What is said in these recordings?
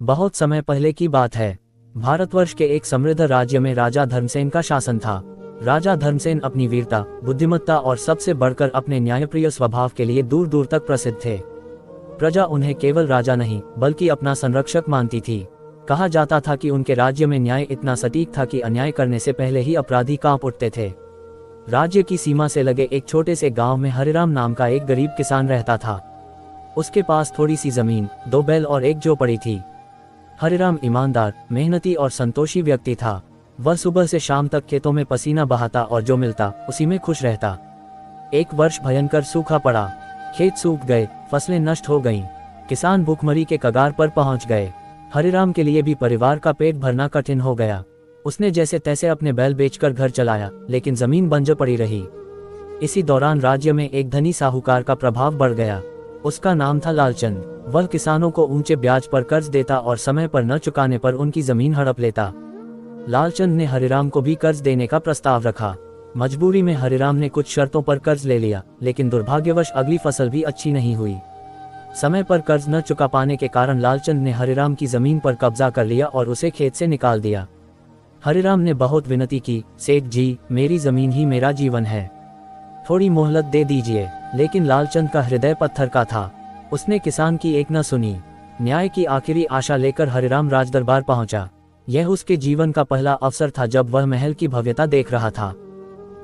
बहुत समय पहले की बात है। भारतवर्ष के एक समृद्ध राज्य में राजा धर्मसेन का शासन था। राजा धर्मसेन अपनी वीरता, बुद्धिमत्ता और सबसे बढ़कर अपने न्यायप्रिय स्वभाव के लिए दूर दूर तक प्रसिद्ध थे। प्रजा उन्हें केवल राजा नहीं बल्कि अपना संरक्षक मानती थी। कहा जाता था कि उनके राज्य में न्याय इतना सटीक था कि अन्याय करने से पहले ही अपराधी कांप उठते थे। राज्य की सीमा से लगे एक छोटे से गांव में हरिराम नाम का एक गरीब किसान रहता था। उसके पास थोड़ी सी जमीन, 2 बैल और एक झोपड़ी थी। हरिराम ईमानदार, मेहनती और संतोषी व्यक्ति था। वह सुबह से शाम तक खेतों में पसीना बहाता और जो मिलता उसी में खुश रहता। एक वर्ष भयंकर सूखा पड़ा। खेत सूख गए, फसलें नष्ट हो गईं। किसान भूखमरी के कगार पर पहुंच गए। हरिराम के लिए भी परिवार का पेट भरना कठिन हो गया। उसने जैसे तैसे अपने बैल बेचकर घर चलाया, लेकिन जमीन बंजर पड़ी रही। इसी दौरान राज्य में एक धनी साहूकार का प्रभाव बढ़ गया। उसका नाम था लालचंद। वह किसानों को ऊंचे ब्याज पर कर्ज देता और समय पर न चुकाने पर उनकी जमीन हड़प लेता। लालचंद ने हरिराम को भी कर्ज देने का प्रस्ताव रखा। मजबूरी में हरिराम ने कुछ शर्तों पर कर्ज ले लिया, लेकिन दुर्भाग्यवश अगली फसल भी अच्छी नहीं हुई। समय पर कर्ज न चुका पाने के कारण लालचंद ने हरिराम की जमीन पर कब्जा कर लिया और उसे खेत से निकाल दिया। हरिराम ने बहुत विनती की, सेठ जी, मेरी जमीन ही मेरा जीवन है, थोड़ी मोहलत दे दीजिए। लेकिन लालचंद का हृदय पत्थर का था। उसने किसान की एक न सुनी। न्याय की आखिरी आशा लेकर हरिराम राजदरबार पहुंचा। यह उसके जीवन का पहला अवसर था जब वह महल की भव्यता देख रहा था।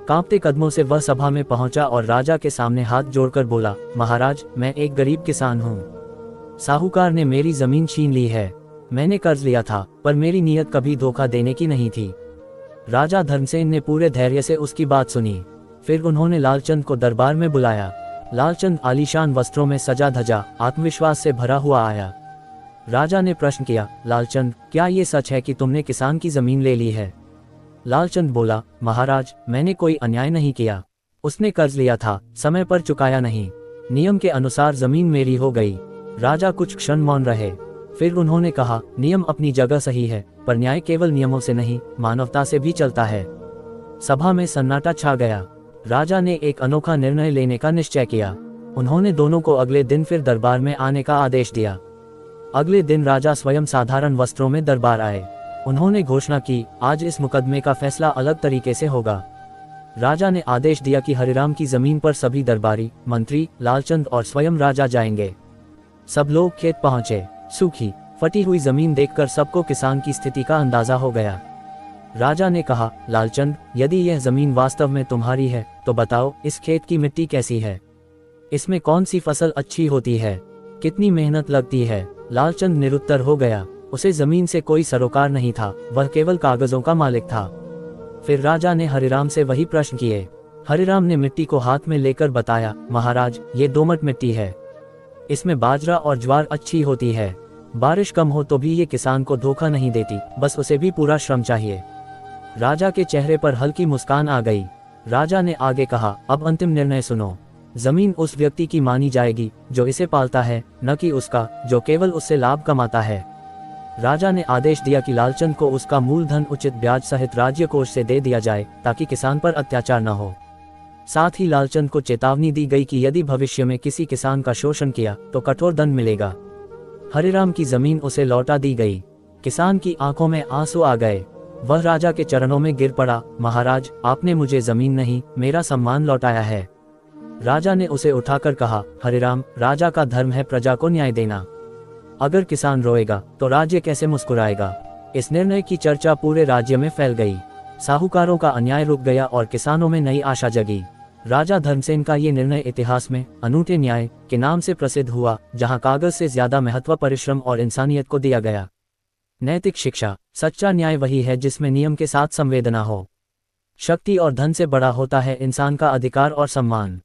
कांपते कदमों से वह सभा में पहुंचा और राजा के सामने हाथ जोड़कर बोला, महाराज, मैं एक गरीब किसान हूँ। साहूकार ने मेरी जमीन छीन ली है। मैंने कर्ज लिया था, पर मेरी नीयत कभी धोखा देने की नहीं थी। राजा धर्मसेन ने पूरे धैर्य से उसकी बात सुनी। फिर उन्होंने लालचंद को दरबार में बुलाया। लालचंद आलीशान वस्त्रों में सजा धजा, आत्मविश्वास से भरा हुआ आया। राजा ने प्रश्न किया, लालचंद, क्या ये सच है कि तुमने किसान की जमीन ले ली है? लालचंद बोला, महाराज, मैंने कोई अन्याय नहीं किया। उसने कर्ज लिया था, समय पर चुकाया नहीं। नियम के अनुसार जमीन मेरी हो गई। राजा कुछ क्षण मौन रहे। फिर उन्होंने कहा, नियम अपनी जगह सही है, पर न्याय केवल नियमों से नहीं, मानवता से भी चलता है। सभा में सन्नाटा छा गया। राजा ने एक अनोखा निर्णय लेने का निश्चय किया। उन्होंने दोनों को अगले दिन फिर दरबार में आने का आदेश दिया। अगले दिन राजा स्वयं साधारण वस्त्रों में दरबार आए। उन्होंने घोषणा की, आज इस मुकदमे का फैसला अलग तरीके से होगा। राजा ने आदेश दिया कि हरिराम की जमीन पर सभी दरबारी, मंत्री, लालचंद और स्वयं राजा जाएंगे। सब लोग खेत पहुंचे। सूखी, फटी हुई जमीन देखकर सबको किसान की स्थिति का अंदाजा हो गया। राजा ने कहा, लालचंद, यदि यह जमीन वास्तव में तुम्हारी है तो बताओ, इस खेत की मिट्टी कैसी है? इसमें कौन सी फसल अच्छी होती है? कितनी मेहनत लगती है? लालचंद निरुत्तर हो गया। उसे जमीन से कोई सरोकार नहीं था, वह केवल कागजों का मालिक था। फिर राजा ने हरिराम से वही प्रश्न किए। हरिराम ने मिट्टी को हाथ में लेकर बताया, महाराज, ये दोमट मिट्टी है। इसमें बाजरा और ज्वार अच्छी होती है। बारिश कम हो तो भी ये किसान को धोखा नहीं देती, बस उसे भी पूरा श्रम चाहिए। राजा के चेहरे पर हल्की मुस्कान आ गई। राजा ने आगे कहा, अब अंतिम निर्णय सुनो। जमीन उस व्यक्ति की मानी जाएगी जो इसे पालता है, न कि उसका जो केवल उससे लाभ कमाता है। राजा ने आदेश दिया कि लालचंद को उसका मूलधन उचित ब्याज सहित राज्य कोष से दे दिया जाए, ताकि किसान पर अत्याचार न हो। साथ ही लालचंद को चेतावनी दी गई कि यदि भविष्य में किसी किसान का शोषण किया तो कठोर दंड मिलेगा। हरिराम की जमीन उसे लौटा दी गई। किसान की आंखों में आंसू आ गए। वह राजा के चरणों में गिर पड़ा, महाराज, आपने मुझे जमीन नहीं, मेरा सम्मान लौटाया है। राजा ने उसे उठाकर कहा, हरिराम, राजा का धर्म है प्रजा को न्याय देना। अगर किसान रोएगा तो राज्य कैसे मुस्कुराएगा? इस निर्णय की चर्चा पूरे राज्य में फैल गई। साहूकारों का अन्याय रुक गया और किसानों में नई आशा जगी। राजा धर्मसेन का ये निर्णय इतिहास में अनूठे न्याय के नाम से प्रसिद्ध हुआ, जहां कागज से ज्यादा महत्व परिश्रम और इंसानियत को दिया गया। नैतिक शिक्षा, सच्चा न्याय वही है जिसमें नियम के साथ संवेदना हो। शक्ति और धन से बड़ा होता है इंसान का अधिकार और सम्मान।